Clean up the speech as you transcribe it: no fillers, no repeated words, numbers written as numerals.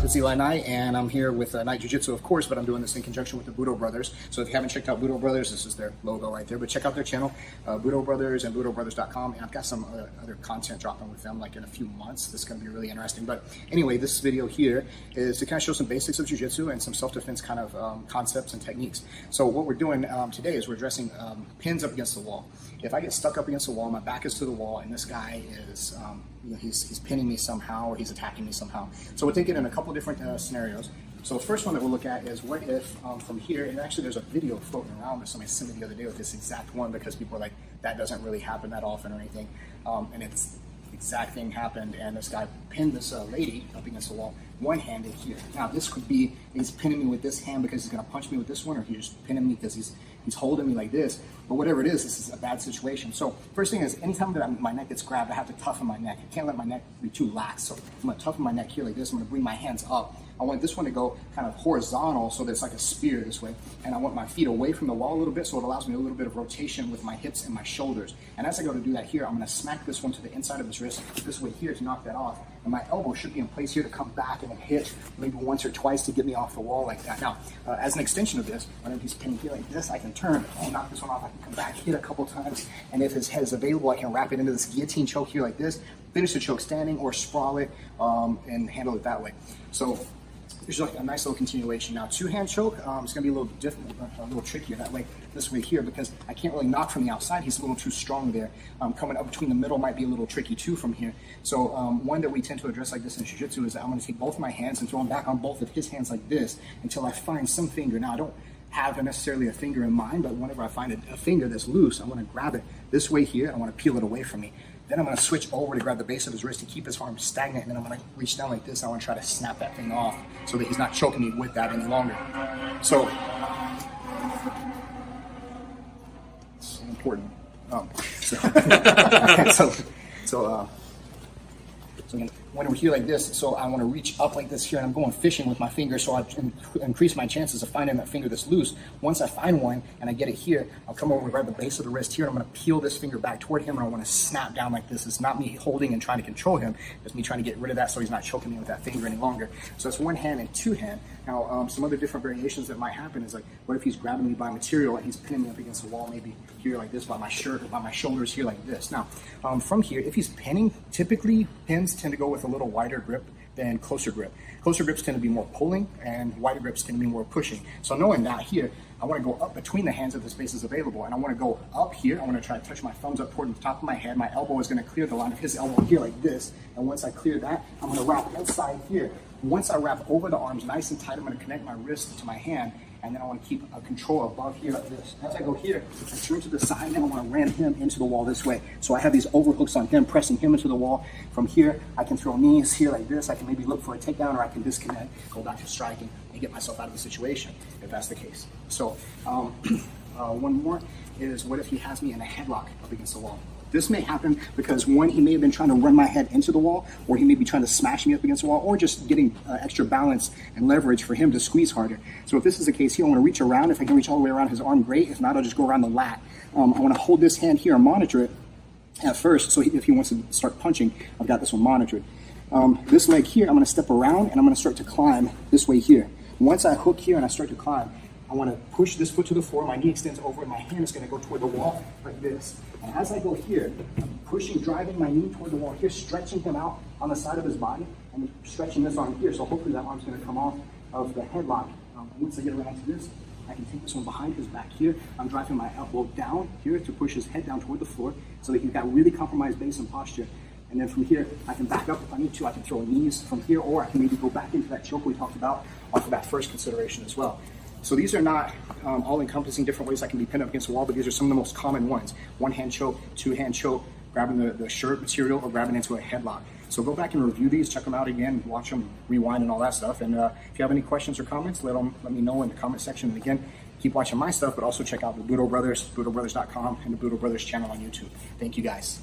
It's Eli Knight, and I'm here with Knight Jiu-Jitsu, of course, but I'm doing this in conjunction with the Budo Brothers. So if you haven't checked out Budo Brothers, this is their logo right there, but check out their channel, Budo Brothers and BudoBrothers.com, and I've got some other content dropping with them like in a few months. This is going to be really interesting. But anyway, this video here is to kind of show some basics of Jiu-Jitsu and some self-defense kind of concepts and techniques. So what we're doing today is we're addressing pins up against the wall. If I get stuck up against the wall, my back is to the wall, and this guy is, he's pinning me somehow, or he's attacking me somehow. So we're thinking in a couple different scenarios. So the first one that we'll look at is what if from here, and actually there's a video floating around that somebody sent me the other day with this exact one, because people are like, that doesn't really happen that often or anything. And it's the exact thing happened, and this guy pinned this lady up against the wall, one-handed here. Now this could be, he's pinning me with this hand because he's gonna punch me with this one, or he's just pinning me because he's holding me like this. But whatever it is, this is a bad situation. So first thing is, anytime that my neck gets grabbed, I have to toughen my neck. I can't let my neck be too lax. So I'm gonna toughen my neck here like this. I'm gonna bring my hands up. I want this one to go kind of horizontal so that it's like a spear this way. And I want my feet away from the wall a little bit so it allows me a little bit of rotation with my hips and my shoulders. And as I go to do that here, I'm gonna smack this one to the inside of his wrist this way here to knock that off. And my elbow should be in place here to come back and hit maybe once or twice to get me off the wall like that. Now, as an extension of this, whenever he's pinning here like this, I can turn and knock this one off. I can come back, hit a couple times, and if his head is available, I can wrap it into this guillotine choke here like this, finish the choke standing, or sprawl it and handle it that way. So there's like a nice little continuation. Now, two-hand choke, it's gonna be a little different, a little trickier that way, this way here, because I can't really knock from the outside. He's a little too strong there. Coming up between the middle might be a little tricky too from here. So one that we tend to address like this in Jiu-Jitsu is that I'm gonna take both of my hands and throw them back on both of his hands like this until I find some finger. Now, I don't have necessarily a finger in mind, but whenever I find a finger that's loose, I'm gonna grab it this way here, and I wanna peel it away from me. Then I'm gonna switch over to grab the base of his wrist to keep his arm stagnant, and then I'm gonna reach down like this. I wanna try to snap that thing off so that he's not choking me with that any longer. So, it's important. So when we're here like this, so I want to reach up like this here, and I'm going fishing with my finger, so I increase my chances of finding that finger that's loose. Once I find one and I get it here, I'll come over and grab the base of the wrist here, and I'm going to peel this finger back toward him, and I want to snap down like this. It's not me holding and trying to control him. It's me trying to get rid of that so he's not choking me with that finger any longer. So that's one hand and two hand. Now, some other different variations that might happen is like, what if he's grabbing me by material and he's pinning me up against the wall, maybe here like this, by my shirt, or by my shoulders here like this. Now, from here, if he's pinning, typically pins tend to go with a little wider grip than closer grip. Closer grips tend to be more pulling, and wider grips tend to be more pushing. So knowing that here, I want to go up between the hands if the space is available, and I want to go up here. I want to try to touch my thumbs up toward the top of my head. My elbow is going to clear the line of his elbow here like this, and once I clear that, I'm going to wrap inside here. Once I wrap over the arms nice and tight, I'm going to connect my wrist to my hand, and then I want to keep a control above here like this. As I go here, I turn to the side, and I want to ram him into the wall this way. So I have these overhooks on him, pressing him into the wall. From here, I can throw knees here like this. I can maybe look for a takedown, or I can disconnect, go back to striking, and get myself out of the situation, if that's the case. So one more is, what if he has me in a headlock up against the wall? This may happen because, one, he may have been trying to run my head into the wall, or he may be trying to smash me up against the wall, or just getting extra balance and leverage for him to squeeze harder. So if this is the case here, I want to reach around. If I can reach all the way around his arm, great. If not, I'll just go around the lat. I want to hold this hand here and monitor it at first, so if he wants to start punching, I've got this one monitored. This leg here, I'm going to step around, and I'm going to start to climb this way here. Once I hook here and I start to climb, I want to push this foot to the floor, my knee extends over, and my hand is going to go toward the wall like this. And as I go here, I'm pushing, driving my knee toward the wall here, stretching him out on the side of his body, and stretching this arm here, so hopefully that arm's going to come off of the headlock. Once I get around to this, I can take this one behind his back here. I'm driving my elbow down here to push his head down toward the floor, so that he's got really compromised base and posture. And then from here, I can back up if I need to. I can throw knees from here, or I can maybe go back into that choke we talked about off of that first consideration as well. So these are not all-encompassing different ways I can be pinned up against the wall, but these are some of the most common ones. One-hand choke, two-hand choke, grabbing the shirt material, or grabbing into a headlock. So go back and review these, check them out again, watch them, rewind, and all that stuff. And if you have any questions or comments, let me know in the comment section. And again, keep watching my stuff, but also check out the Budo Brothers, BudoBrothers.com, and the Budo Brothers channel on YouTube. Thank you, guys.